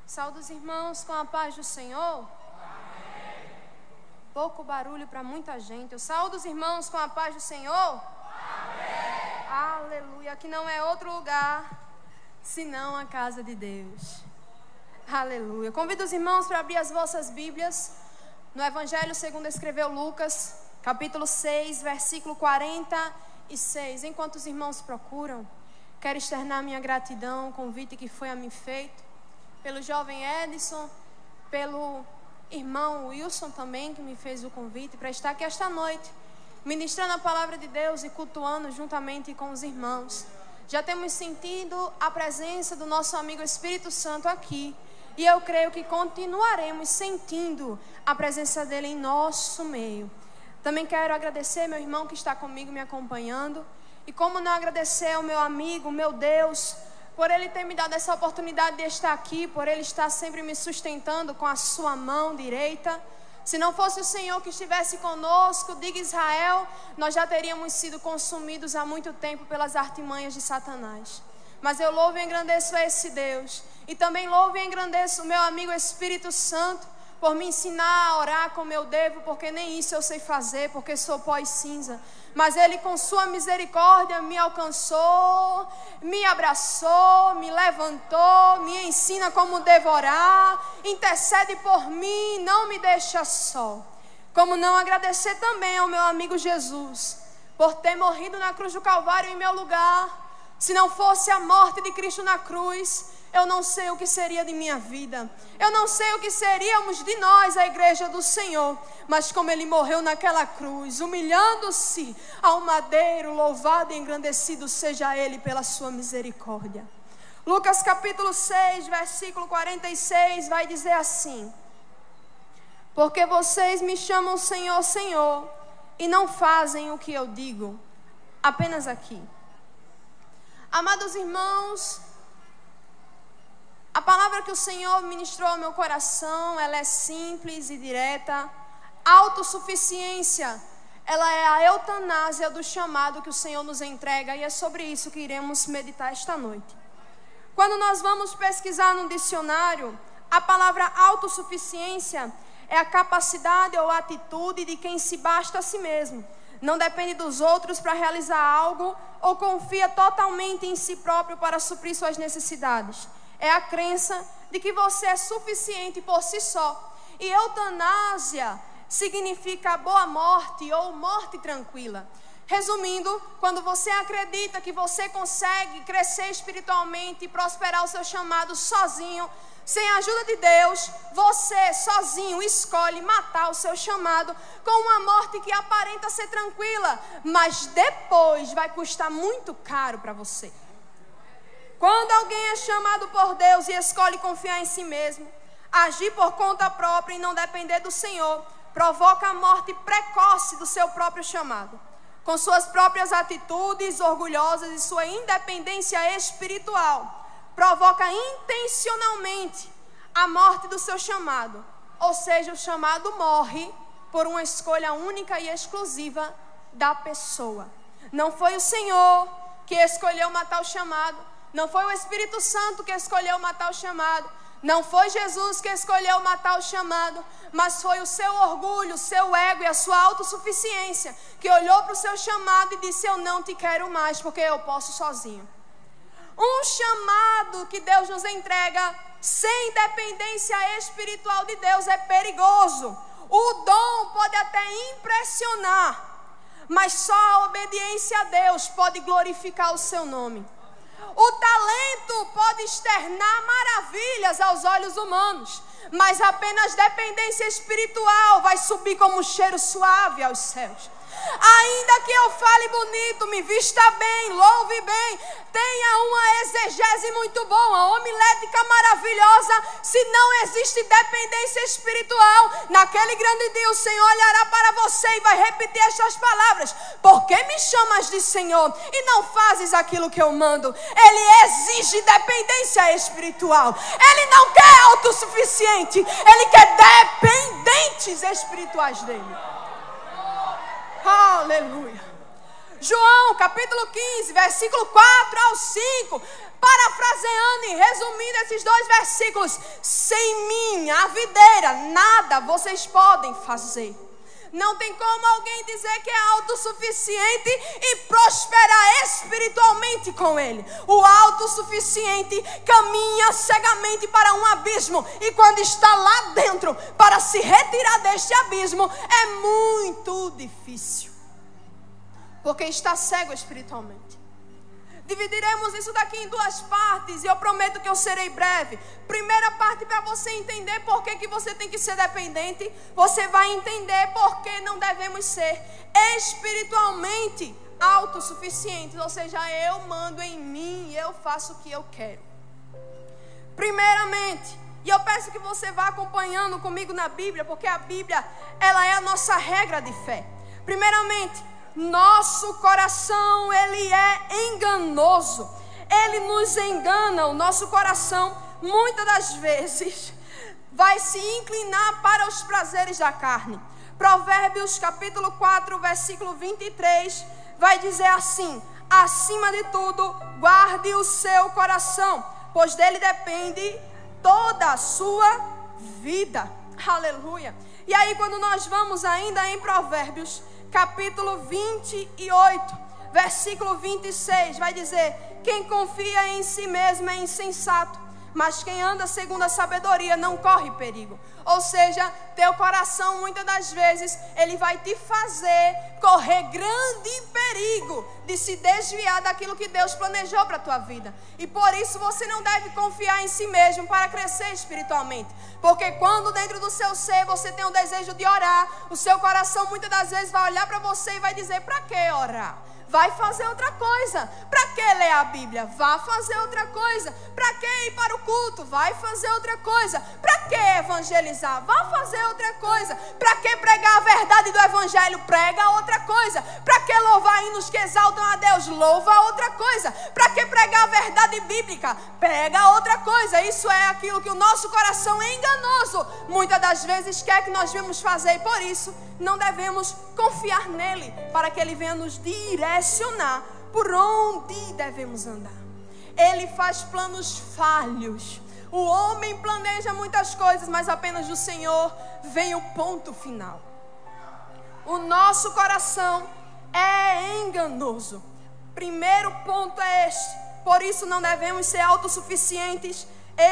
Saúde os irmãos com a paz do Senhor. Amém. Pouco barulho para muita gente. Eu saúdo os irmãos com a paz do Senhor. Amém. Aleluia. Que não é outro lugar senão a casa de Deus. Aleluia. Convido os irmãos para abrir as vossas Bíblias no Evangelho segundo escreveu Lucas, capítulo 6, versículo 46. Enquanto os irmãos procuram, quero externar minha gratidão, o convite que foi a mim feito pelo jovem Edson, pelo irmão Wilson também, que me fez o convite para estar aqui esta noite, ministrando a palavra de Deus e cultuando juntamente com os irmãos. Já temos sentido a presença do nosso amigo Espírito Santo aqui, e eu creio que continuaremos sentindo a presença dele em nosso meio. Também quero agradecer meu irmão que está comigo me acompanhando, e como não agradecer ao meu amigo, meu Deus, por ele ter me dado essa oportunidade de estar aqui, por ele estar sempre me sustentando com a sua mão direita. Se não fosse o Senhor que estivesse conosco, diga Israel, nós já teríamos sido consumidos há muito tempo pelas artimanhas de Satanás. Mas eu louvo e engrandeço a esse Deus. E também louvo e engrandeço o meu amigo Espírito Santo, por me ensinar a orar como eu devo, porque nem isso eu sei fazer, porque sou pó e cinza. Mas Ele com sua misericórdia me alcançou, me abraçou, me levantou, me ensina como devorar, intercede por mim, não me deixa só. Como não agradecer também ao meu amigo Jesus, por ter morrido na cruz do Calvário em meu lugar. Se não fosse a morte de Cristo na cruz, eu não sei o que seria de minha vida. Eu não sei o que seríamos de nós, a igreja do Senhor. Mas como Ele morreu naquela cruz, humilhando-se ao madeiro, louvado e engrandecido seja Ele pela sua misericórdia. Lucas capítulo 6, versículo 46, vai dizer assim: porque vocês me chamam Senhor, Senhor, e não fazem o que eu digo. Apenas aqui. Amados irmãos, a palavra que o Senhor ministrou ao meu coração, ela é simples e direta. Autossuficiência, ela é a eutanásia do chamado que o Senhor nos entrega, e é sobre isso que iremos meditar esta noite. Quando nós vamos pesquisar no dicionário, a palavra autossuficiência é a capacidade ou atitude de quem se basta a si mesmo, não depende dos outros para realizar algo ou confia totalmente em si próprio para suprir suas necessidades. É a crença de que você é suficiente por si só. E eutanásia significa boa morte ou morte tranquila. Resumindo, quando você acredita que você consegue crescer espiritualmente e prosperar o seu chamado sozinho, sem a ajuda de Deus, você sozinho escolhe matar o seu chamado com uma morte que aparenta ser tranquila, mas depois vai custar muito caro para você. Quando alguém é chamado por Deus e escolhe confiar em si mesmo, agir por conta própria e não depender do Senhor, provoca a morte precoce do seu próprio chamado. Com suas próprias atitudes orgulhosas e sua independência espiritual, provoca intencionalmente a morte do seu chamado. Ou seja, o chamado morre por uma escolha única e exclusiva da pessoa. Não foi o Senhor que escolheu matar o chamado. Não foi o Espírito Santo que escolheu matar o chamado. Não foi Jesus que escolheu matar o chamado. Mas foi o seu orgulho, o seu ego e a sua autossuficiência que olhou para o seu chamado e disse: eu não te quero mais porque eu posso sozinho. Um chamado que Deus nos entrega sem dependência espiritual de Deus é perigoso. O dom pode até impressionar, mas só a obediência a Deus pode glorificar o seu nome. O talento pode externar maravilhas aos olhos humanos, mas apenas dependência espiritual vai subir como um cheiro suave aos céus. Ainda que eu fale bonito, me vista bem, louve bem, tenha uma exegese muito boa, uma homilética maravilhosa, se não existe dependência espiritual, naquele grande dia o Senhor olhará para você e vai repetir estas palavras: por que me chamas de Senhor e não fazes aquilo que eu mando? Ele exige dependência espiritual. Ele não quer autossuficiente, ele quer dependentes espirituais dele. Aleluia. João, capítulo 15, versículo 4 ao 5. Parafraseando e resumindo esses 2 versículos: sem mim, a videira, nada vocês podem fazer. Não tem como alguém dizer que é autossuficiente e prosperar espiritualmente com ele. O autossuficiente caminha cegamente para um abismo, e quando está lá dentro, para se retirar deste abismo, é muito difícil, porque está cego espiritualmente. Dividiremos isso daqui em 2 partes, e eu prometo que eu serei breve. Primeira parte, para você entender por que você tem que ser dependente. Você vai entender por que não devemos ser espiritualmente autossuficientes. Ou seja, eu mando em mim e eu faço o que eu quero. Primeiramente, e eu peço que você vá acompanhando comigo na Bíblia, porque a Bíblia, ela é a nossa regra de fé. Primeiramente, nosso coração, ele é enganoso. Ele nos engana. O nosso coração, muitas das vezes, vai se inclinar para os prazeres da carne. Provérbios capítulo 4, versículo 23, vai dizer assim: acima de tudo, guarde o seu coração, pois dele depende toda a sua vida. Aleluia. E aí, quando nós vamos ainda em Provérbios capítulo 28, versículo 26, vai dizer: quem confia em si mesmo é insensato, mas quem anda segundo a sabedoria não corre perigo. Ou seja, teu coração, muitas das vezes, ele vai te fazer correr grande perigo de se desviar daquilo que Deus planejou para a tua vida. E por isso você não deve confiar em si mesmo para crescer espiritualmente. Porque quando dentro do seu ser você tem o desejo de orar, o seu coração muitas das vezes vai olhar para você e vai dizer: para que orar? Vai fazer outra coisa. Para que ler a Bíblia? Vá fazer outra coisa. Para que ir para o culto? Vai fazer outra coisa. Para que evangelizar? Vá fazer outra coisa. Para que pregar a verdade do Evangelho? Prega outra coisa. Para que louvar hinos que exaltam a Deus? Louva outra coisa. Para que pregar a verdade bíblica? Pega outra coisa. Isso é aquilo que o nosso coração enganoso muitas das vezes quer que nós venhamos fazer, e por isso não devemos confiar nele para que ele venha nos direcionar por onde devemos andar. Ele faz planos falhos. O homem planeja muitas coisas, mas apenas do Senhor vem o ponto final. O nosso coração é enganoso. Primeiro ponto é este. Por isso não devemos ser autossuficientes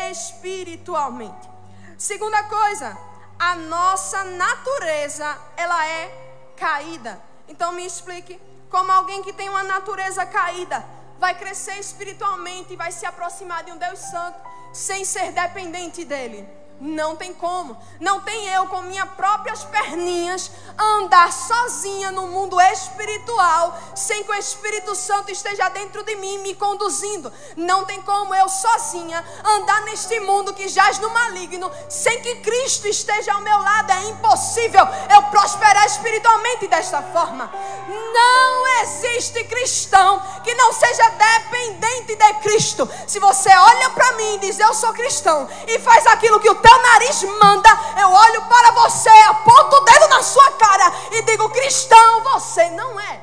espiritualmente. Segunda coisa, a nossa natureza, ela é caída. Então me explique como alguém que tem uma natureza caída vai crescer espiritualmente e vai se aproximar de um Deus Santo sem ser dependente dele. Não tem como. Não tem eu com minhas próprias perninhas andar sozinha no mundo espiritual sem que o Espírito Santo esteja dentro de mim me conduzindo. Não tem como eu sozinha andar neste mundo que jaz no maligno sem que Cristo esteja ao meu lado. É impossível eu prosperar espiritualmente desta forma. Não existe cristão que não seja dependente de Cristo. Se você olha para mim e diz: eu sou cristão, e faz aquilo que o teu nariz manda, eu olho para você, aponto o dedo na sua cara e digo: cristão você não é.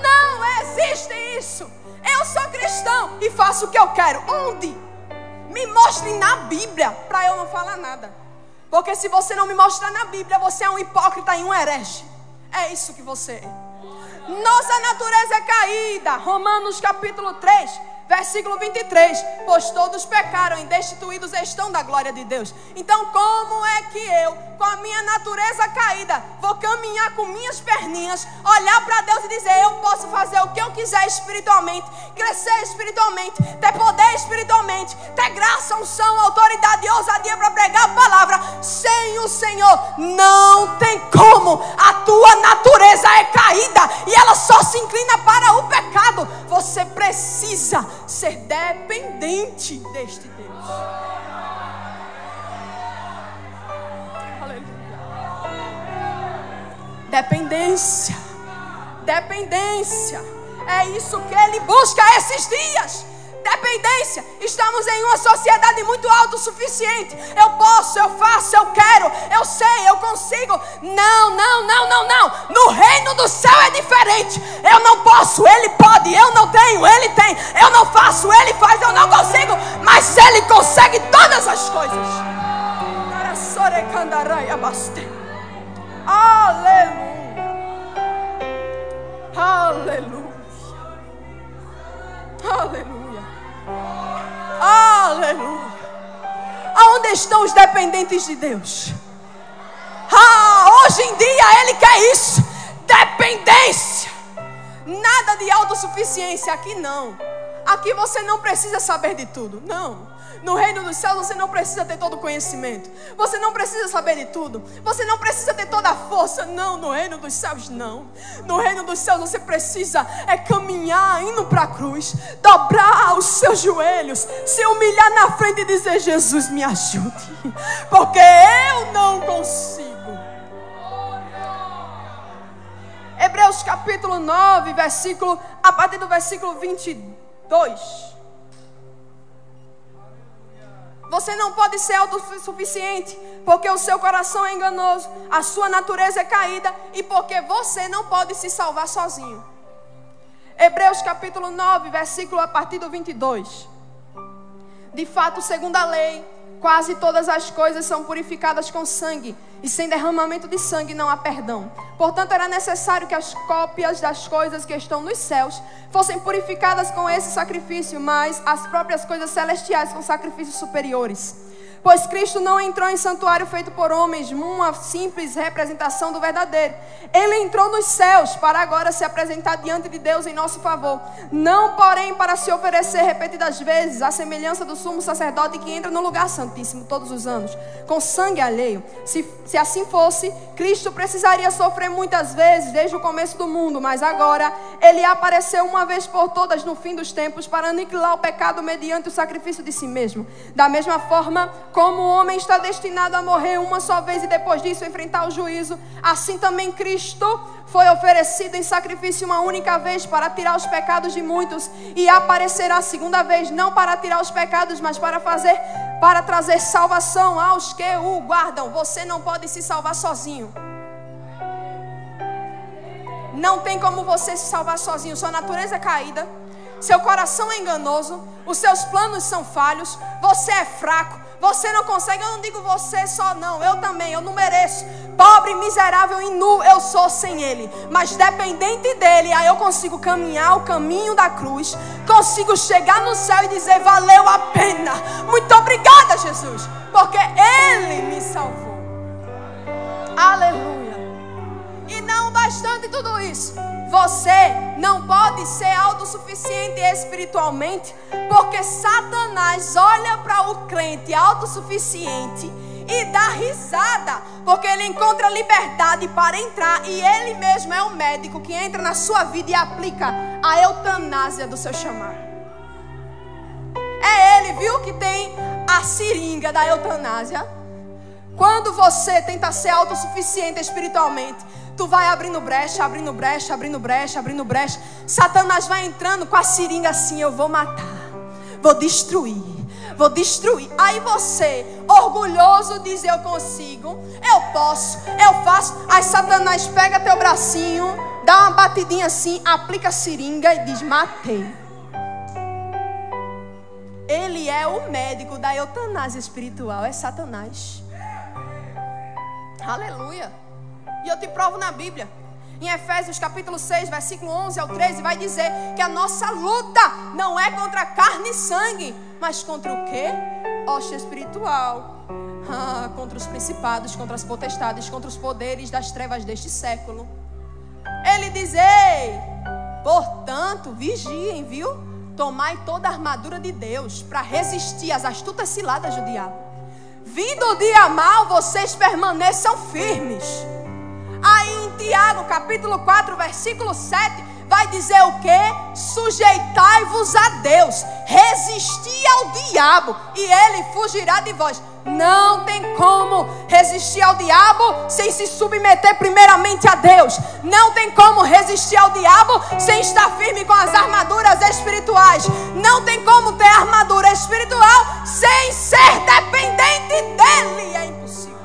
Não existe isso. Eu sou cristão e faço o que eu quero. Onde? Me mostre na Bíblia para eu não falar nada. Porque se você não me mostrar na Bíblia, você é um hipócrita e um herege. É isso que você é. Nossa natureza é caída. Romanos capítulo 3, versículo 23, pois todos pecaram e destituídos estão da glória de Deus. Então como é que eu, com a minha natureza caída, vou caminhar com minhas perninhas, olhar para Deus e dizer: eu posso fazer o que eu quiser espiritualmente, crescer espiritualmente, ter poder espiritualmente, ter graça, unção, autoridade e ousadia para pregar a palavra sem o Senhor? Não tem como. A tua natureza é caída e ela só se inclina para o pecado. Você precisa ser dependente deste Deus. Aleluia. Dependência. Dependência. É isso que ele busca esses dias. Dependência. Estamos em uma sociedade muito autossuficiente. Eu posso, eu faço, eu quero, eu sei, eu consigo. Não. No reino do céu é diferente. Eu não posso, Ele pode. Eu não tenho, Ele tem. Eu não faço, Ele faz. Eu não consigo, mas Ele consegue todas as coisas. Aleluia. Aleluia. Aleluia. Aleluia. Aonde estão os dependentes de Deus? Hoje em dia Ele quer isso. Dependência. Nada de autossuficiência. Aqui não. Aqui você não precisa saber de tudo. Não. No reino dos céus você não precisa ter todo o conhecimento. Você não precisa saber de tudo. Você não precisa ter toda a força. Não, no reino dos céus não. No reino dos céus você precisa caminhar, indo para a cruz, dobrar os seus joelhos, se humilhar na frente e dizer: Jesus, me ajude, porque eu não consigo. Hebreus capítulo 9, a partir do versículo 22. Você não pode ser autossuficiente, porque o seu coração é enganoso, a sua natureza é caída, e porque você não pode se salvar sozinho. Hebreus capítulo 9, versículo a partir do 22. De fato, segundo a lei, quase todas as coisas são purificadas com sangue, e sem derramamento de sangue não há perdão. Portanto, era necessário que as cópias das coisas que estão nos céus fossem purificadas com esse sacrifício, mas as próprias coisas celestiais com sacrifícios superiores. Pois Cristo não entrou em santuário feito por homens, uma simples representação do verdadeiro. Ele entrou nos céus para agora se apresentar diante de Deus em nosso favor. Não, porém, para se oferecer repetidas vezes, à semelhança do sumo sacerdote que entra no lugar santíssimo todos os anos, com sangue alheio. Se assim fosse, Cristo precisaria sofrer muitas vezes desde o começo do mundo, mas agora Ele apareceu uma vez por todas no fim dos tempos para aniquilar o pecado mediante o sacrifício de si mesmo. Da mesma forma, como o homem está destinado a morrer uma só vez e depois disso enfrentar o juízo, assim também Cristo foi oferecido em sacrifício uma única vez para tirar os pecados de muitos, e aparecerá a segunda vez, não para tirar os pecados, mas para trazer salvação aos que o guardam. Você não pode se salvar sozinho. Não tem como você se salvar sozinho. Sua natureza é caída, seu coração é enganoso, os seus planos são falhos, você é fraco. Você não consegue, eu não digo você só não, eu também, eu não mereço. Pobre, miserável e nu eu sou sem Ele, mas dependente dEle, aí eu consigo caminhar o caminho da cruz, consigo chegar no céu e dizer: valeu a pena, muito obrigada, Jesus, porque Ele me salvou. Aleluia. E não bastante tudo isso, você não pode ser autossuficiente espiritualmente, porque Satanás olha para o crente autossuficiente e dá risada, porque ele encontra liberdade para entrar, e ele mesmo é o médico que entra na sua vida e aplica a eutanásia do seu chamado. É ele, viu, que tem a seringa da eutanásia. Quando você tenta ser autossuficiente espiritualmente, tu vai abrindo brecha, abrindo brecha, abrindo brecha, abrindo brecha. Satanás vai entrando com a seringa assim: eu vou matar, vou destruir, vou destruir. Aí você, orgulhoso, diz: eu consigo, eu posso, eu faço. Aí Satanás pega teu bracinho, dá uma batidinha assim, aplica a seringa e diz: matei. Ele é o médico da eutanásia espiritual, é Satanás. Aleluia. E eu te provo na Bíblia. Em Efésios capítulo 6, versículo 11 ao 13, vai dizer que a nossa luta não é contra carne e sangue, mas contra o quê? Hoste espiritual. Contra os principados, contra as potestades, contra os poderes das trevas deste século. Ele diz: ei, portanto, vigiem, viu? Tomai toda a armadura de Deus para resistir às astutas ciladas do diabo. Vindo o dia mal, vocês permaneçam firmes. Aí em Tiago capítulo 4, versículo 7, vai dizer o quê? Sujeitai-vos a Deus, resisti ao diabo e ele fugirá de vós. Não tem como resistir ao diabo sem se submeter primeiramente a Deus. Não tem como resistir ao diabo sem estar firme com as armaduras espirituais. Não tem como ter armadura espiritual sem ser dependente dele. É impossível.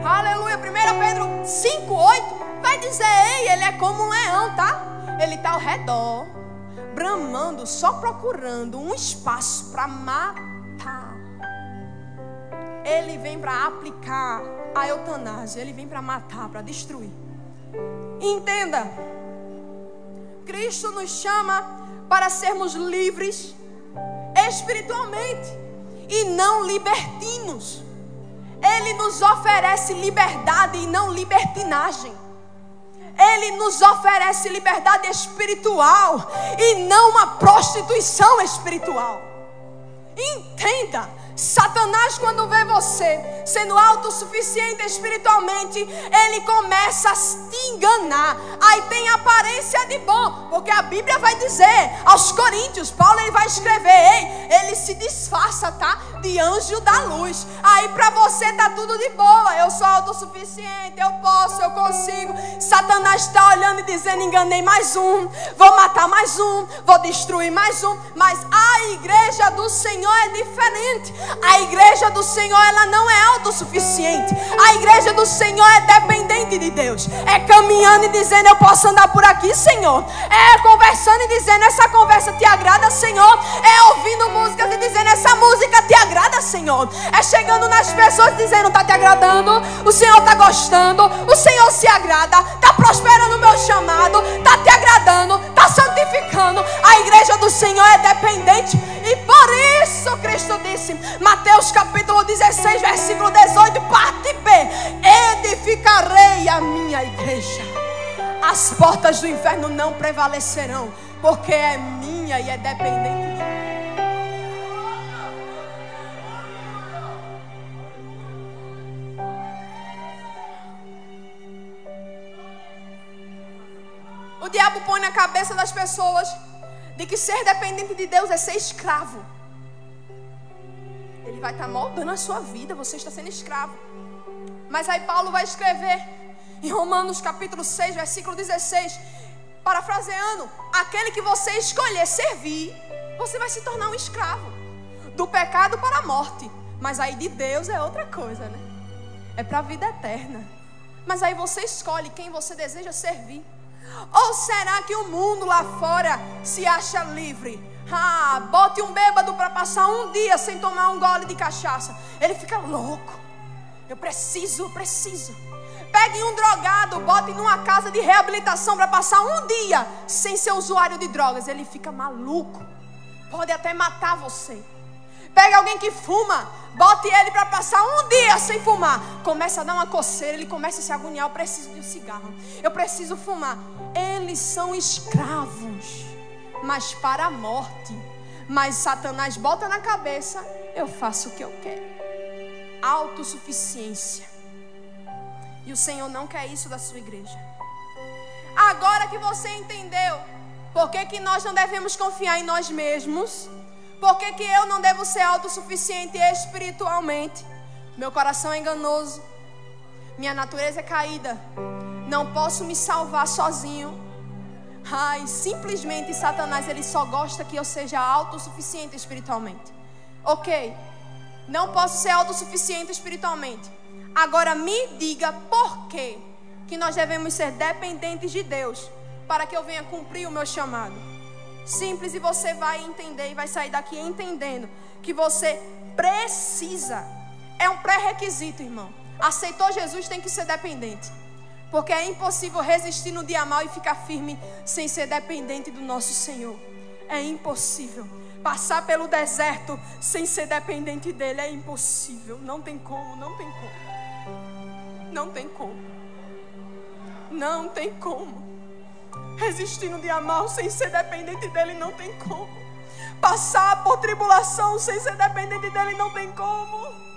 Aleluia. 1 Pedro 5:8 vai dizer: ei, ele é como um leão, tá? Ele está ao redor, bramando, só procurando um espaço para matar. Ele vem para aplicar a eutanásia. Ele vem para matar, para destruir. Entenda, Cristo nos chama para sermos livres espiritualmente e não libertinos. Ele nos oferece liberdade e não libertinagem. Ele nos oferece liberdade espiritual e não uma prostituição espiritual. Entenda, Satanás, quando vê você sendo autossuficiente espiritualmente, ele começa a te enganar. Aí tem aparência de bom, porque a Bíblia vai dizer aos Coríntios, Paulo ele vai escrever: ei, ele se disfarça, tá? De anjo da luz. Aí para você tá tudo de boa. Eu sou autossuficiente, eu posso, eu consigo. Satanás está olhando e dizendo: enganei mais um, vou matar mais um, vou destruir mais um. Mas a igreja do Senhor é diferente. A igreja do Senhor, ela não é autossuficiente. A igreja do Senhor é dependente de Deus. É caminhando e dizendo: eu posso andar por aqui, Senhor. É conversando e dizendo: essa conversa te agrada, Senhor. É ouvindo músicas e dizendo: essa música te agrada, Senhor. É chegando nas pessoas dizendo: está te agradando, o Senhor está gostando, o Senhor se agrada, está prosperando o meu chamado, está te agradando, está santificando. A igreja do Senhor é dependente. E por isso Cristo disse, Mateus capítulo 16, versículo 18, parte B: edificarei a minha igreja, as portas do inferno não prevalecerão, porque é minha e é dependente de mim. O diabo põe na cabeça das pessoas de que ser dependente de Deus é ser escravo. Ele vai estar moldando a sua vida, você está sendo escravo. Mas aí Paulo vai escrever em Romanos capítulo 6, versículo 16, parafraseando: aquele que você escolher servir, você vai se tornar um escravo do pecado para a morte. Mas aí de Deus é outra coisa, né? É para a vida eterna. Mas aí você escolhe quem você deseja servir. Ou será que o mundo lá fora se acha livre? Bote um bêbado para passar um dia sem tomar um gole de cachaça, ele fica louco. Eu preciso. Pegue um drogado, bote numa casa de reabilitação para passar um dia sem ser usuário de drogas, ele fica maluco, pode até matar você. Pegue alguém que fuma, bote ele para passar um dia sem fumar, começa a dar uma coceira, ele começa a se agoniar: eu preciso de um cigarro, eu preciso fumar. Eles são escravos, mas para a morte. Mas Satanás bota na cabeça: eu faço o que eu quero. Autossuficiência. E o Senhor não quer isso da sua igreja. Agora que você entendeu por que nós não devemos confiar em nós mesmos, por que eu não devo ser autossuficiente espiritualmente? Meu coração é enganoso, minha natureza é caída, não posso me salvar sozinho. Simplesmente Satanás, ele só gosta que eu seja autossuficiente espiritualmente. Ok, não posso ser autossuficiente espiritualmente. Agora me diga por que nós devemos ser dependentes de Deus para que eu venha cumprir o meu chamado. Simples, e você vai entender e vai sair daqui entendendo que você precisa. É um pré-requisito, irmão. Aceitou Jesus, tem que ser dependente. Porque é impossível resistir no dia mau e ficar firme sem ser dependente do nosso Senhor. É impossível. Passar pelo deserto sem ser dependente dele é impossível. Não tem como, não tem como. Não tem como. Não tem como. Resistir no dia mau sem ser dependente dele não tem como. Passar por tribulação sem ser dependente dele não tem como.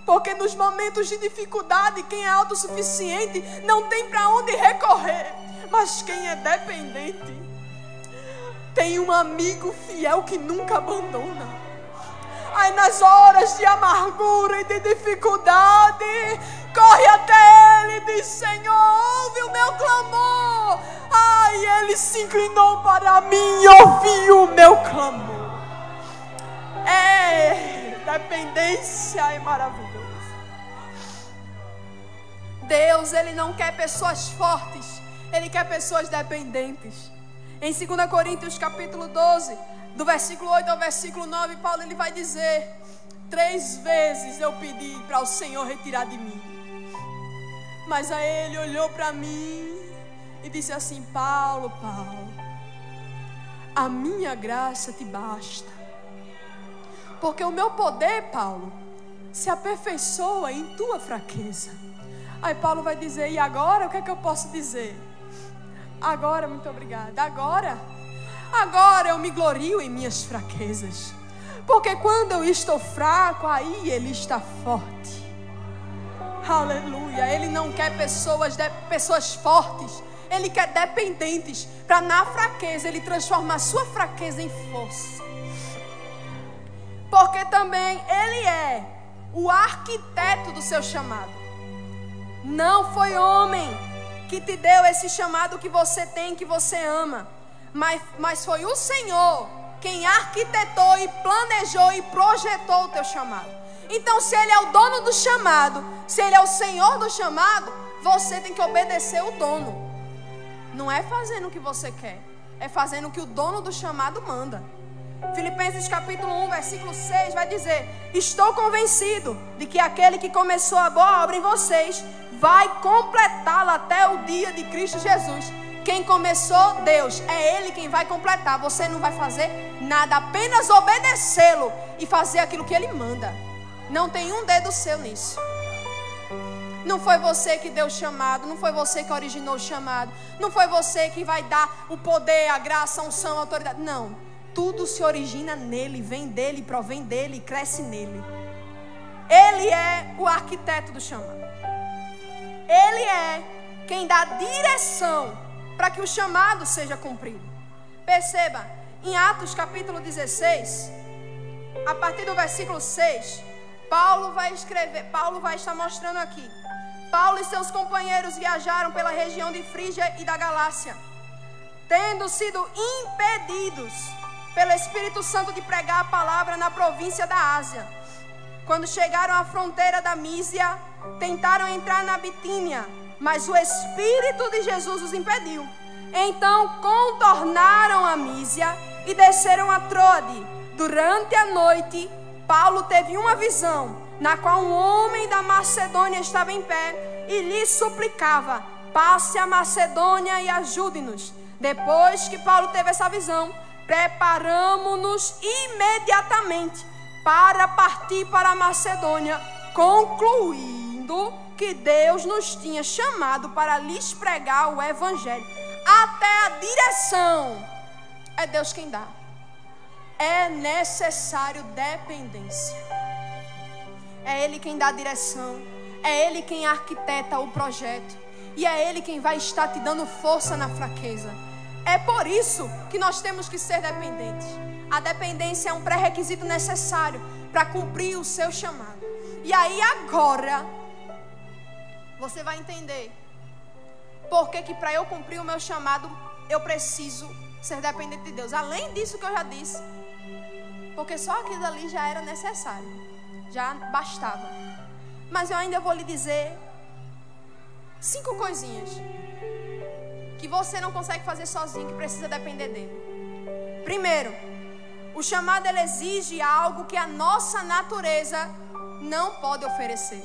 Porque nos momentos de dificuldade, quem é autossuficiente não tem para onde recorrer. Mas quem é dependente tem um amigo fiel que nunca abandona. Aí nas horas de amargura e de dificuldade, corre até Ele e diz: Senhor, ouve o meu clamor. Ai, Ele se inclinou para mim e ouviu o meu clamor. Dependência é maravilhoso. Deus, Ele não quer pessoas fortes, Ele quer pessoas dependentes. Em 2 Coríntios capítulo 12, do versículo 8 ao versículo 9, Paulo ele vai dizer: 3 vezes eu pedi para o Senhor retirar de mim, mas aí Ele olhou para mim e disse assim: Paulo, a minha graça te basta, porque o meu poder, Paulo, se aperfeiçoa em tua fraqueza. Aí Paulo vai dizer: e agora o que é que eu posso dizer? Agora, muito obrigada, agora eu me glorio em minhas fraquezas, porque quando eu estou fraco, aí Ele está forte. Aleluia. Ele não quer pessoas fortes, Ele quer dependentes, para na fraqueza Ele transformar a sua fraqueza em força. Porque também Ele é o arquiteto do seu chamado. Não foi homem que te deu esse chamado que você tem, que você ama, mas foi o Senhor quem arquitetou e planejou e projetou o teu chamado. Então, se Ele é o dono do chamado, se Ele é o Senhor do chamado, você tem que obedecer o dono. Não é fazendo o que você quer, é fazendo o que o dono do chamado manda. Filipenses capítulo 1, versículo 6 vai dizer: estou convencido de que aquele que começou a boa obra em vocês vai completá-la até o dia de Cristo Jesus. Quem começou, Deus, é Ele quem vai completar. Você não vai fazer nada, apenas obedecê-lo e fazer aquilo que Ele manda. Não tem um dedo seu nisso. Não foi você que deu o chamado, não foi você que originou o chamado, não foi você que vai dar o poder, a graça, a unção, a autoridade. Não, tudo se origina nele, vem dele, provém dele, cresce nele. Ele é o arquiteto do chamado. Ele é quem dá direção para que o chamado seja cumprido. Perceba, em Atos capítulo 16, a partir do versículo 6, Paulo vai estar mostrando aqui. Paulo e seus companheiros viajaram pela região de Frígia e da Galácia, tendo sido impedidos pelo Espírito Santo de pregar a palavra na província da Ásia. Quando chegaram à fronteira da Mísia, tentaram entrar na Bitínia, mas o Espírito de Jesus os impediu. Então contornaram a Mísia e desceram a Troade. Durante a noite, Paulo teve uma visão, na qual um homem da Macedônia estava em pé e lhe suplicava: passe a Macedônia e ajude-nos. Depois que Paulo teve essa visão, preparamo-nos imediatamente para partir para a Macedônia, concluindo que Deus nos tinha chamado para lhes pregar o Evangelho. Até a direção é Deus quem dá. É necessário dependência. É Ele quem dá a direção, é Ele quem arquiteta o projeto, e é Ele quem vai estar te dando força na fraqueza. É por isso que nós temos que ser dependentes. A dependência é um pré-requisito necessário para cumprir o seu chamado. E aí agora você vai entender por que para eu cumprir o meu chamado eu preciso ser dependente de Deus. Além disso que eu já disse, porque só aquilo ali já era necessário, já bastava. Mas eu ainda vou lhe dizer 5 coisinhas que você não consegue fazer sozinho, que precisa depender dele. Primeiro, o chamado ele exige algo que a nossa natureza não pode oferecer.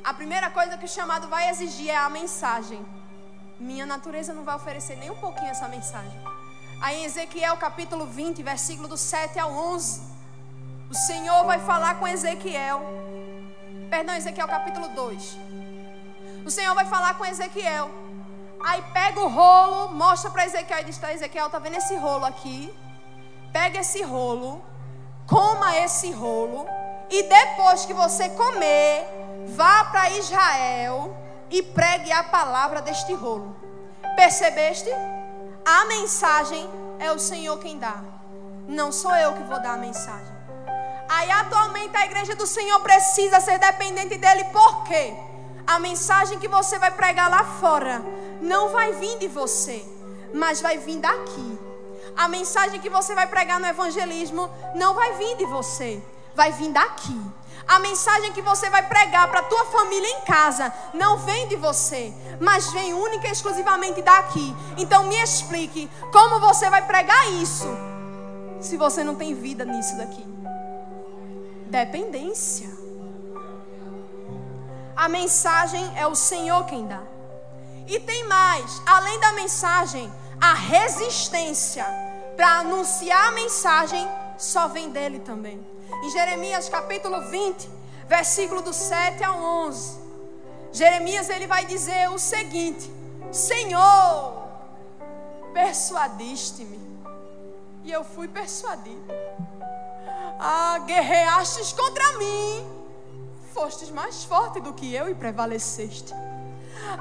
A primeira coisa que o chamado vai exigir é a mensagem. Minha natureza não vai oferecer nem um pouquinho essa mensagem. Aí em Ezequiel capítulo 20, versículo do 7 ao 11, o Senhor vai falar com Ezequiel. Ezequiel capítulo 2. O Senhor vai falar com Ezequiel. Aí pega o rolo, mostra para Ezequiel e diz: tá, Ezequiel, tá vendo esse rolo aqui? Pega esse rolo, coma esse rolo, e depois que você comer, vá para Israel e pregue a palavra deste rolo. Percebeste? A mensagem é o Senhor quem dá. Não sou eu que vou dar a mensagem. Aí atualmente a igreja do Senhor precisa ser dependente dele. Por quê? A mensagem que você vai pregar lá fora não vai vir de você, mas vai vir daqui. A mensagem que você vai pregar no evangelismo não vai vir de você, vai vir daqui. A mensagem que você vai pregar para a tua família em casa não vem de você, mas vem única e exclusivamente daqui. Então me explique como você vai pregar isso se você não tem vida nisso daqui. Dependência. A mensagem é o Senhor quem dá. E tem mais, além da mensagem, a resistência para anunciar a mensagem só vem dele também. Em Jeremias capítulo 20, versículo do 7 ao 11, Jeremias ele vai dizer o seguinte: Senhor, persuadiste-me e eu fui persuadido. Guerreastes contra mim, fostes mais forte do que eu e prevaleceste.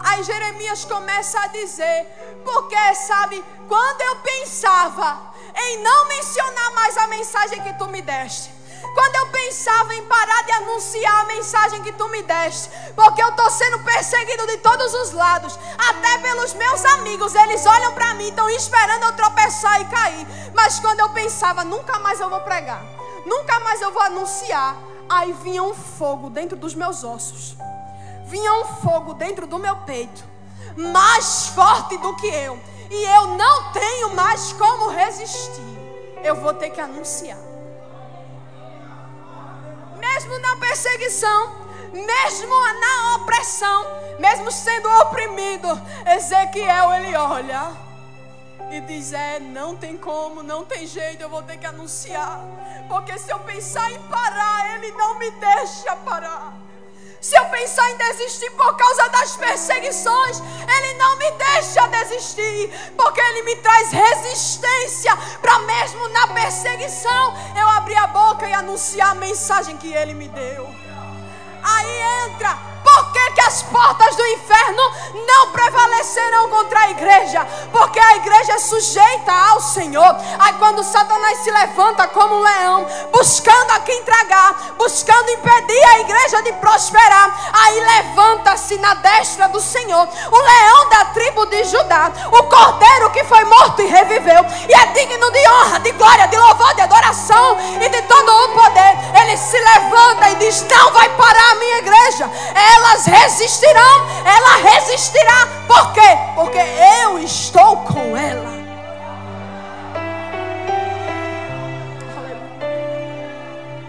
Aí Jeremias começa a dizer: porque sabe, quando eu pensava em não mencionar mais a mensagem que tu me deste, quando eu pensava em parar de anunciar a mensagem que tu me deste, porque eu estou sendo perseguido de todos os lados, até pelos meus amigos, eles olham para mim, estão esperando eu tropeçar e cair. Mas quando eu pensava, nunca mais eu vou pregar, nunca mais eu vou anunciar, aí vinha um fogo dentro dos meus ossos, vinha um fogo dentro do meu peito, mais forte do que eu, e eu não tenho mais como resistir. Eu vou ter que anunciar. Mesmo na perseguição, mesmo na opressão, mesmo sendo oprimido, Ezequiel ele olha e diz: não tem como, não tem jeito, eu vou ter que anunciar, porque se eu pensar em parar, ele não me deixa parar. Se eu pensar em desistir por causa das perseguições, ele não me deixa desistir, porque ele me traz resistência para mesmo na perseguição eu abrir a boca e anunciar a mensagem que ele me deu. Aí entra: por que as portas do inferno não prevalecerão contra a igreja? Porque a igreja é sujeita ao Senhor. Aí quando Satanás se levanta como um leão, buscando a quem tragar, buscando impedir a igreja de prosperar, aí levanta-se na destra do Senhor o leão da tribo de Judá, o cordeiro que foi morto e reviveu, e é digno de honra, de glória, de louvor, de adoração e de todo o poder. Ele se levanta e diz: não vai parar a minha igreja, elas resistirão, ela resistirá. Por quê? Porque eu estou com ela.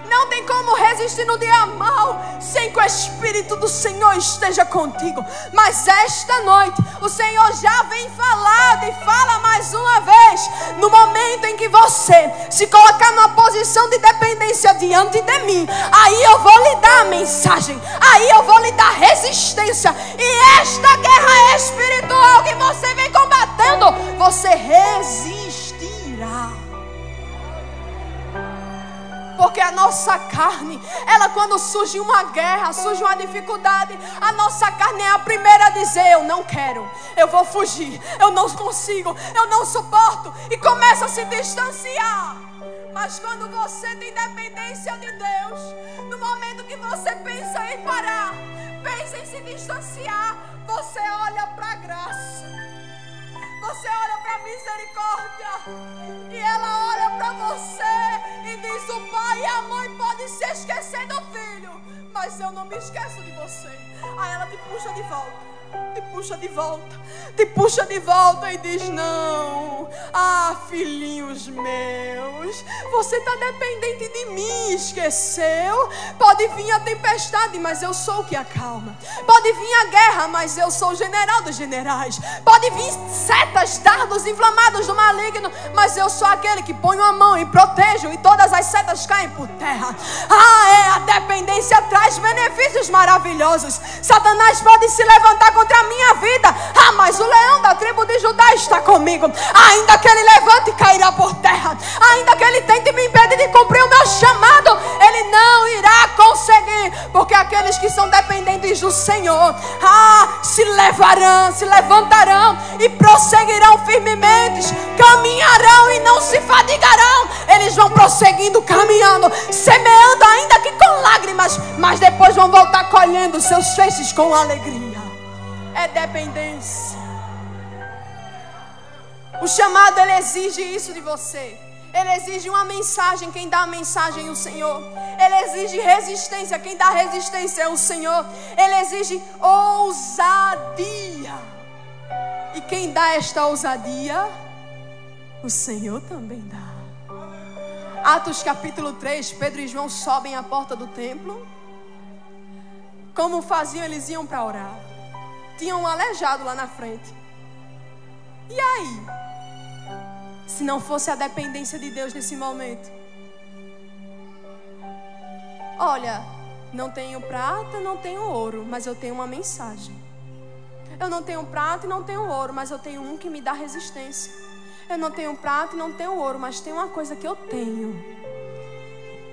Não tem como resistir no dia mal sem que o Espírito do Senhor esteja contigo. Mas esta noite o Senhor já vem falando e fala mais uma vez: no momento em que você se colocar numa posição de dependência diante de mim, aí eu vou lhe dar a mensagem, aí eu vou lhe dar resistência. E esta guerra espiritual que você vem combatendo, você resistirá. Porque a nossa carne, ela quando surge uma guerra, surge uma dificuldade, a nossa carne é a primeira a dizer: eu não quero, eu vou fugir, eu não consigo, eu não suporto, e começa a se distanciar. Mas quando você tem dependência de Deus, no momento que você pensa em parar, pensa em se distanciar, você olha para a graça, você olha para a misericórdia, e ela olha para você e diz: o pai e a mãe podem se esquecer do filho, mas eu não me esqueço de você. Aí ela te puxa de volta, te puxa de volta, te puxa de volta e diz: não, filhinhos meus, você está dependente de mim, esqueceu? Pode vir a tempestade, mas eu sou o que acalma. Pode vir a guerra, mas eu sou o general dos generais. Pode vir setas, dardos inflamados do maligno, mas eu sou aquele que põe a mão e protejo, e todas as setas caem por terra. A dependência traz benefícios maravilhosos. Satanás pode se levantar contra a minha vida, mas o leão da tribo de Judá está comigo. Ainda que ele levante, cairá por terra. Ainda que ele tente me impedir de cumprir o meu chamado, ele não irá conseguir, porque porque aqueles que são dependentes do Senhor, se levantarão e prosseguirão firmemente, caminharão e não se fadigarão. Eles vão prosseguindo, caminhando, semeando ainda que com lágrimas, mas depois vão voltar colhendo seus feixes com alegria. É dependência. O chamado, ele exige isso de você. Ele exige uma mensagem. Quem dá a mensagem é o Senhor. Ele exige resistência. Quem dá resistência é o Senhor. Ele exige ousadia. E quem dá esta ousadia? O Senhor também dá. Atos capítulo 3, Pedro e João sobem à porta do templo. Como faziam? Eles iam para orar. Tinham um aleijado lá na frente. E aí? Se não fosse a dependência de Deus nesse momento. Olha, não tenho prata, não tenho ouro, mas eu tenho uma mensagem. Eu não tenho prata e não tenho ouro, mas eu tenho um que me dá resistência. Eu não tenho prata e não tenho ouro, mas tem uma coisa que eu tenho,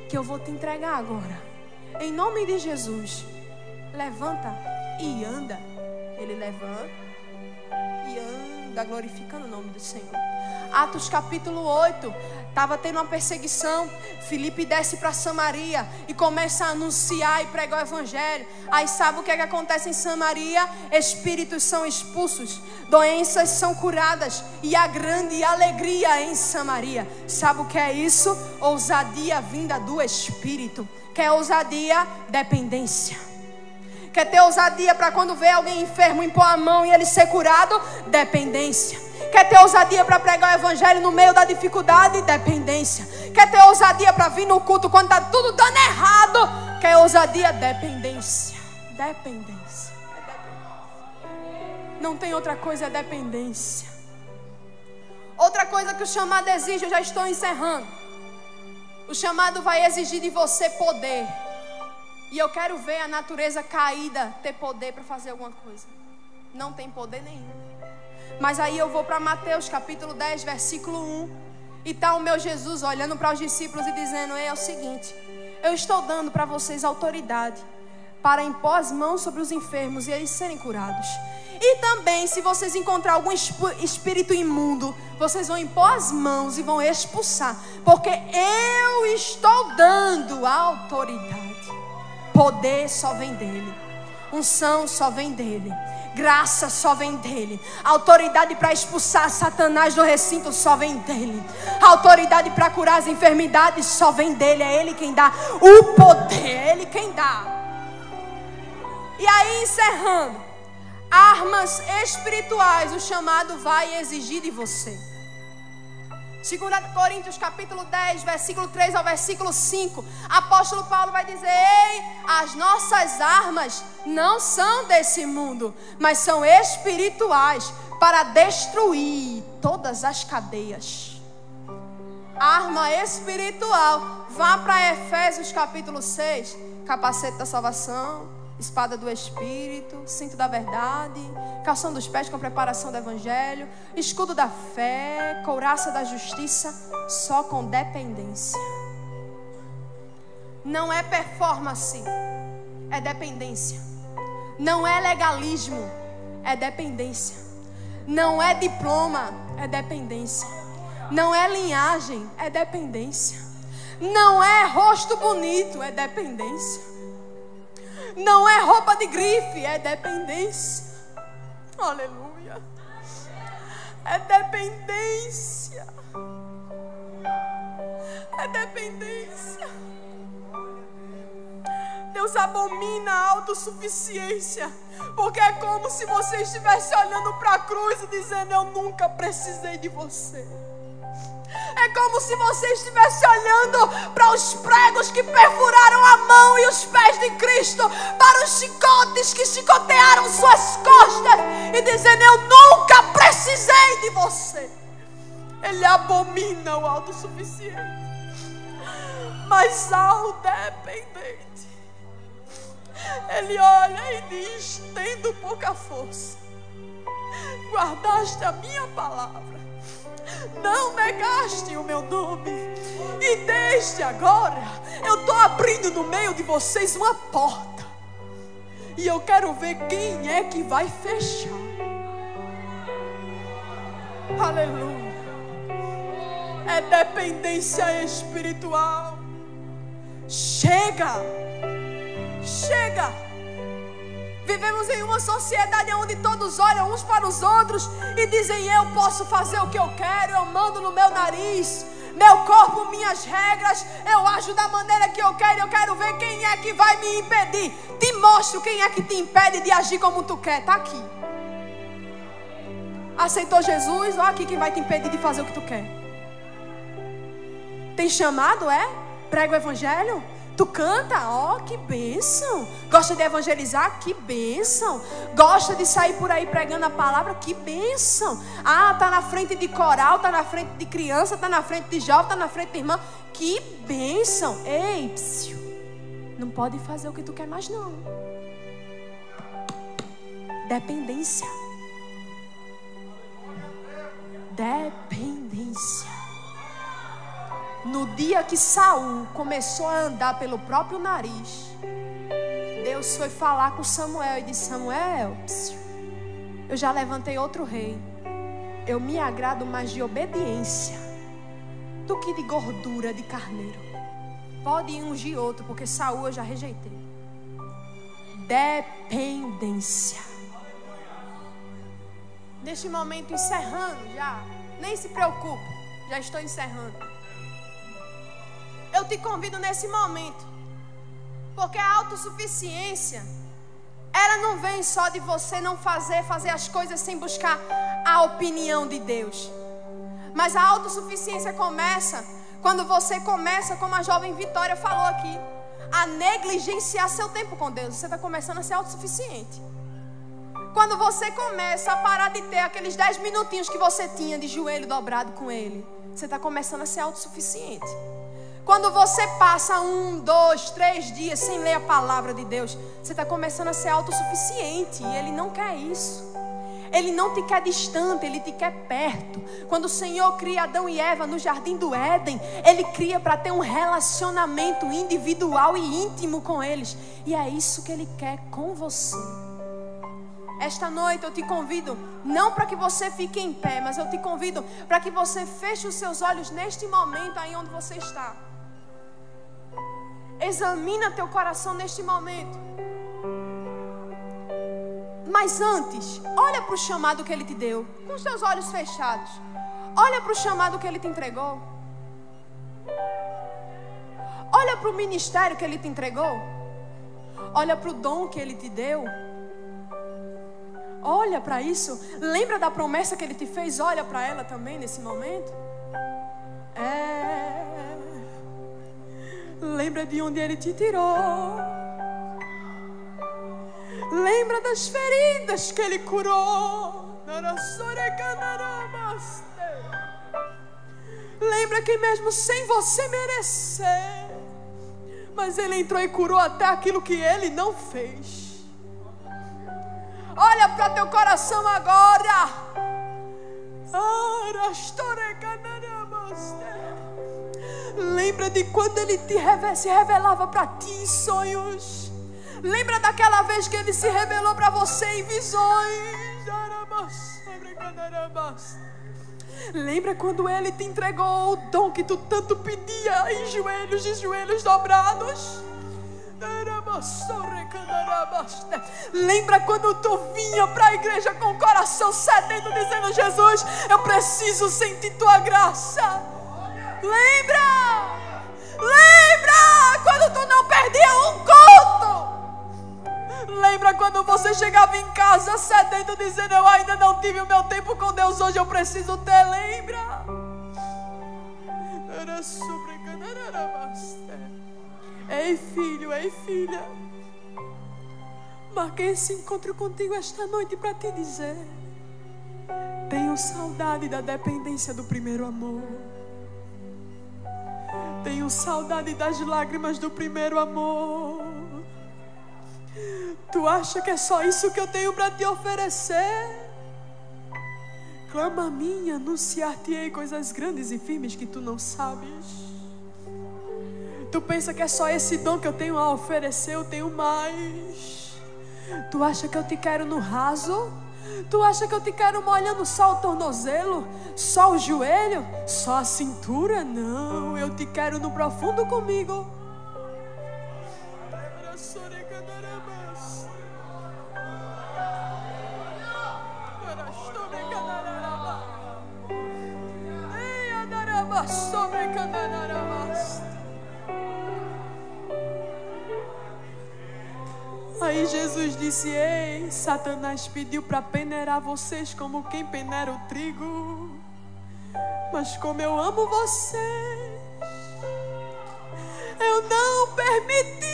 que eu vou te entregar agora. Em nome de Jesus, levanta e anda. Ele levanta e anda, glorificando o nome do Senhor. Atos capítulo 8, estava tendo uma perseguição. Filipe desce para Samaria e começa a anunciar e pregar o evangelho. Aí sabe o que é que acontece em Samaria? Espíritos são expulsos, doenças são curadas e há grande alegria em Samaria. Sabe o que é isso? Ousadia vinda do Espírito. Quer ousadia? Dependência. Quer ter ousadia para quando vê alguém enfermo impor a mão e ele ser curado? Dependência. Quer ter ousadia para pregar o evangelho no meio da dificuldade? Dependência. Quer ter ousadia para vir no culto quando está tudo dando errado? Quer ousadia? Dependência. Dependência. Não tem outra coisa, é dependência. Outra coisa que o chamado exige, eu já estou encerrando. O chamado vai exigir de você poder. E eu quero ver a natureza caída ter poder para fazer alguma coisa. Não tem poder nenhum. Mas aí eu vou para Mateus capítulo 10, versículo 1. E está o meu Jesus olhando para os discípulos e dizendo: é o seguinte, eu estou dando para vocês autoridade para impor as mãos sobre os enfermos e eles serem curados. E também, se vocês encontrar algum espírito imundo, vocês vão impor as mãos e vão expulsar. Porque eu estou dando a autoridade. Poder só vem dele. Unção só vem dele. Graça só vem dele. Autoridade para expulsar Satanás do recinto só vem dele. Autoridade para curar as enfermidades só vem dele. É ele quem dá o poder. É ele quem dá. E aí, encerrando, armas espirituais o chamado vai exigir de você. 2 Coríntios capítulo 10, versículo 3 ao versículo 5, apóstolo Paulo vai dizer: ei, as nossas armas não são desse mundo, mas são espirituais, para destruir todas as cadeias. Arma espiritual. Vá para Efésios capítulo 6, capacete da salvação, espada do Espírito, cinto da verdade, calção dos pés com preparação do Evangelho, escudo da fé, couraça da justiça, só com dependência. Não é performance, é dependência. Não é legalismo, é dependência. Não é diploma, é dependência. Não é linhagem, é dependência. Não é rosto bonito, é dependência. Não é roupa de grife, é dependência. Aleluia. É dependência. É dependência. Deus abomina a autossuficiência, porque é como se você estivesse olhando para a cruz e dizendo: eu nunca precisei de você. É como se você estivesse olhando para os pregos que perfuraram a mão e os pés de Cristo, para os chicotes que chicotearam suas costas, e dizendo: eu nunca precisei de você. Ele abomina o autossuficiente, mas ao dependente, ele olha e diz: tendo pouca força, guardaste a minha palavra, não negaste o meu nome, e desde agora eu estou abrindo no meio de vocês uma porta. E eu quero ver quem é que vai fechar. Aleluia. É dependência espiritual. Chega. Chega. Vivemos em uma sociedade onde todos olham uns para os outros e dizem: eu posso fazer o que eu quero, eu mando no meu nariz, meu corpo, minhas regras, eu ajo da maneira que eu quero ver quem é que vai me impedir. Te mostro quem é que te impede de agir como tu quer, tá aqui. Aceitou Jesus? Olha aqui quem vai te impedir de fazer o que tu quer. Tem chamado, é? Prega o evangelho? Tu canta? Ó, que bênção. Gosta de evangelizar? Que bênção. Gosta de sair por aí pregando a palavra? Que bênção. Ah, tá na frente de coral, tá na frente de criança, tá na frente de jovem, tá na frente de irmã. Que bênção. Ei, psiu. Não pode fazer o que tu quer mais não. Dependência. Dependência. No dia que Saul começou a andar pelo próprio nariz, Deus foi falar com Samuel e disse: Samuel, eu já levantei outro rei. Eu me agrado mais de obediência do que de gordura de carneiro. Pode ungir outro, porque Saul eu já rejeitei. Dependência. Neste momento, encerrando já. Nem se preocupe, já estou encerrando. Eu te convido nesse momento, porque a autossuficiência, ela não vem só de você não fazer as coisas sem buscar a opinião de Deus. Mas a autossuficiência começa quando você começa, como a jovem Vitória falou aqui, a negligenciar seu tempo com Deus. Você está começando a ser autossuficiente. Quando você começa a parar de ter aqueles 10 minutinhos que você tinha de joelho dobrado com Ele, você está começando a ser autossuficiente. Quando você passa 1, 2, 3 dias sem ler a palavra de Deus, você está começando a ser autossuficiente. E Ele não quer isso. Ele não te quer distante, Ele te quer perto. Quando o Senhor cria Adão e Eva no jardim do Éden, Ele cria para ter um relacionamento individual e íntimo com eles. E é isso que Ele quer com você. Esta noite eu te convido, não para que você fique em pé, mas eu te convido para que você feche os seus olhos neste momento aí onde você está. Examina teu coração neste momento. Mas antes, olha para o chamado que Ele te deu, com os teus olhos fechados. Olha para o chamado que Ele te entregou. Olha para o ministério que Ele te entregou. Olha para o dom que Ele te deu. Olha para isso. Lembra da promessa que Ele te fez? Olha para ela também nesse momento. Lembra de onde Ele te tirou. Lembra das feridas que Ele curou. Lembra que mesmo sem você merecer, mas Ele entrou e curou até aquilo que Ele não fez. Olha para teu coração agora. Lembra de quando Ele se revelava para ti em sonhos. Lembra daquela vez que Ele se revelou para você em visões. Lembra quando Ele te entregou o dom que tu tanto pedia em joelhos, de joelhos dobrados. Lembra quando tu vinha para a igreja com o coração sedento, dizendo: Jesus, eu preciso sentir tua graça. Lembra? Lembra quando tu não perdia um culto? Lembra quando você chegava em casa sedento, dizendo: eu ainda não tive o meu tempo com Deus, hoje eu preciso ter? Lembra? Ei, filho, ei, filha, marquei esse encontro contigo esta noite para te dizer: tenho saudade da dependência do primeiro amor. Tenho saudade das lágrimas do primeiro amor. Tu acha que é só isso que eu tenho para te oferecer? Clama a mim, anunciar-te-ei coisas grandes e firmes que tu não sabes. Tu pensa que é só esse dom que eu tenho a oferecer? Eu tenho mais. Tu acha que eu te quero no raso? Tu acha que eu te quero molhando só o tornozelo? Só o joelho? Só a cintura? Não, eu te quero no profundo comigo. Aí Jesus disse: ei, Satanás pediu para peneirar vocês como quem peneira o trigo, mas como eu amo vocês, eu não permiti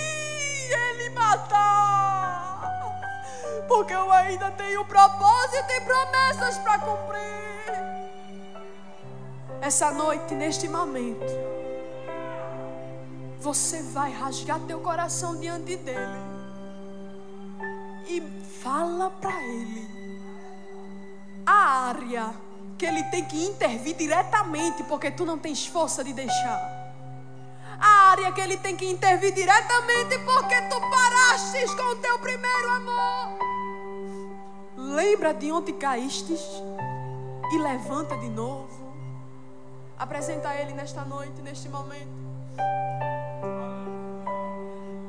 ele matar, porque eu ainda tenho propósito e promessas para cumprir. Essa noite, neste momento, você vai rasgar teu coração diante dele e fala para ele a área que ele tem que intervir diretamente, porque tu não tens força de deixar. A área que ele tem que intervir diretamente, porque tu parastes com o teu primeiro amor. Lembra de onde caístes e levanta de novo. Apresenta a ele nesta noite, neste momento.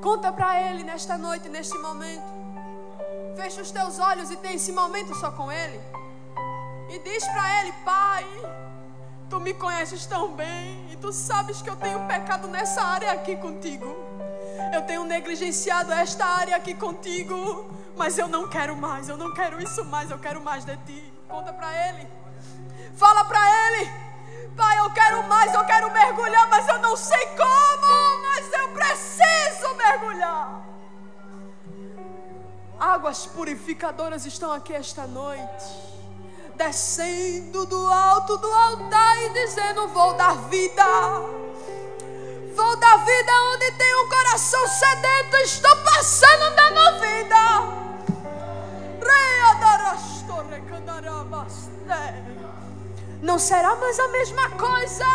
Conta para ele nesta noite, neste momento. Fecha os teus olhos e tem esse momento só com ele. E diz para ele: Pai, tu me conheces tão bem e tu sabes que eu tenho pecado nessa área aqui contigo. Eu tenho negligenciado esta área aqui contigo, mas eu não quero mais, eu não quero isso mais, eu quero mais de ti. Conta para ele. Fala para ele: Pai, eu quero mais, eu quero mergulhar, mas eu não sei como, mas eu preciso mergulhar. Águas purificadoras estão aqui esta noite, descendo do alto do altar e dizendo: vou dar vida. Vou dar vida onde tem um coração sedento. Estou passando dando vida. Não será mais a mesma coisa.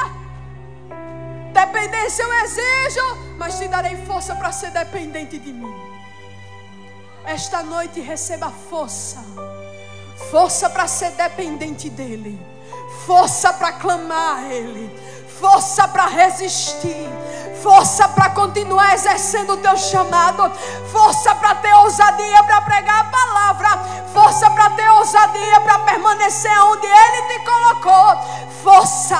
Dependência eu exijo, mas te darei força para ser dependente de mim. Esta noite receba força. Força para ser dependente dEle. Força para clamar a Ele. Força para resistir. Força para continuar exercendo o teu chamado. Força para ter ousadia para pregar a palavra. Força para ter ousadia para permanecer onde Ele te colocou. Força,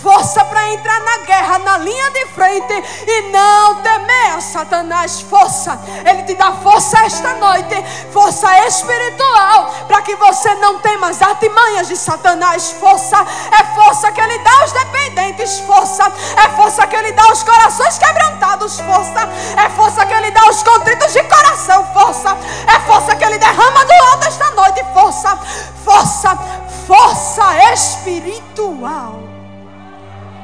força para entrar na guerra, na linha de frente e não temer a Satanás. Força, Ele te dá força esta noite, força espiritual, para que você não tenha as artimanhas de Satanás. Força, é força que Ele dá aos dependentes. Força, é força que Ele dá aos corações quebrantados. Força, é força que Ele dá aos contritos de coração. Força, é força que Ele derrama do alto esta noite. Força, força, força espiritual.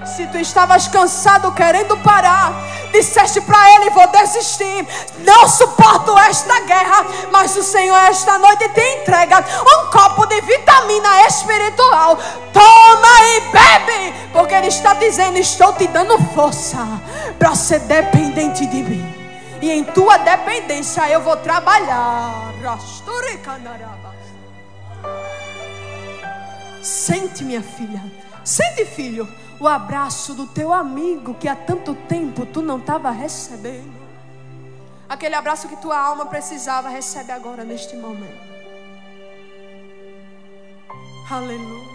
Se tu estavas cansado, querendo parar, disseste para Ele: vou desistir, não suporto esta guerra, mas o Senhor esta noite te entrega um copo de vitamina espiritual. Toma e bebe, porque Ele está dizendo: estou te dando força para ser dependente de mim, e em tua dependência eu vou trabalhar. Sente, minha filha, sente, filho, o abraço do teu amigo que há tanto tempo tu não estava recebendo. Aquele abraço que tua alma precisava, recebe agora neste momento. Aleluia.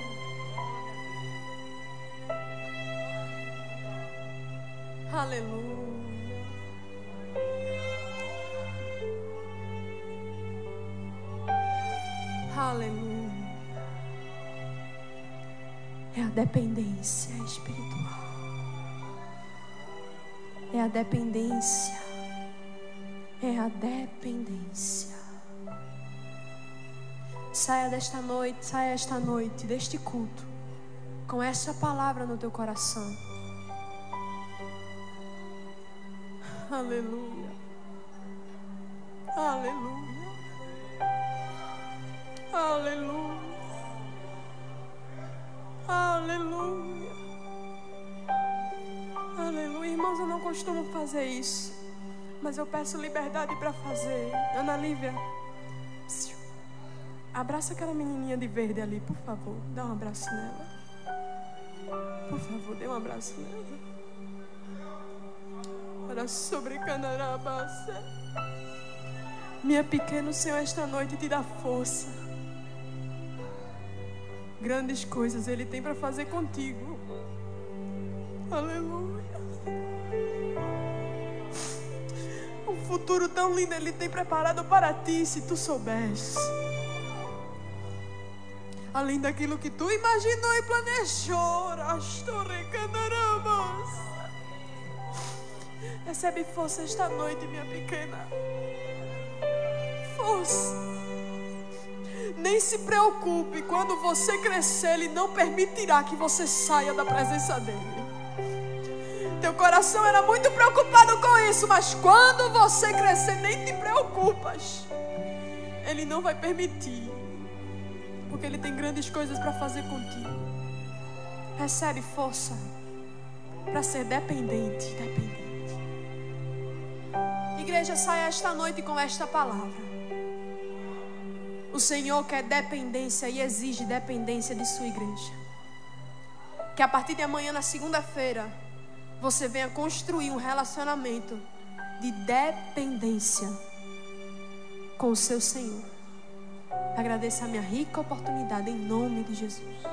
Aleluia. Aleluia. É a dependência espiritual. É a dependência. É a dependência. Saia desta noite, saia esta noite deste culto com essa palavra no teu coração. Aleluia. Aleluia. Aleluia. Aleluia. Aleluia. Irmãos, eu não costumo fazer isso, mas eu peço liberdade para fazer. Ana Lívia, Abraça aquela menininha de verde ali, por favor. Dá um abraço nela. Por favor, dê um abraço nela. Para sobre Canarabaça. Minha pequena, o Senhor esta noite te dá força. Grandes coisas Ele tem para fazer contigo. Aleluia. Um futuro tão lindo Ele tem preparado para ti, se tu soubesse. Além daquilo que tu imaginou e planejou. Recebe força esta noite, minha pequena. Força. Nem se preocupe, quando você crescer, Ele não permitirá que você saia da presença dEle. Teu coração era muito preocupado com isso, mas quando você crescer, nem te preocupas. Ele não vai permitir, porque Ele tem grandes coisas para fazer contigo. Recebe força para ser dependente. Igreja, saia esta noite com esta palavra. O Senhor quer dependência e exige dependência de sua igreja. Que a partir de amanhã, na segunda-feira, você venha construir um relacionamento de dependência com o seu Senhor. Agradeço a minha rica oportunidade em nome de Jesus.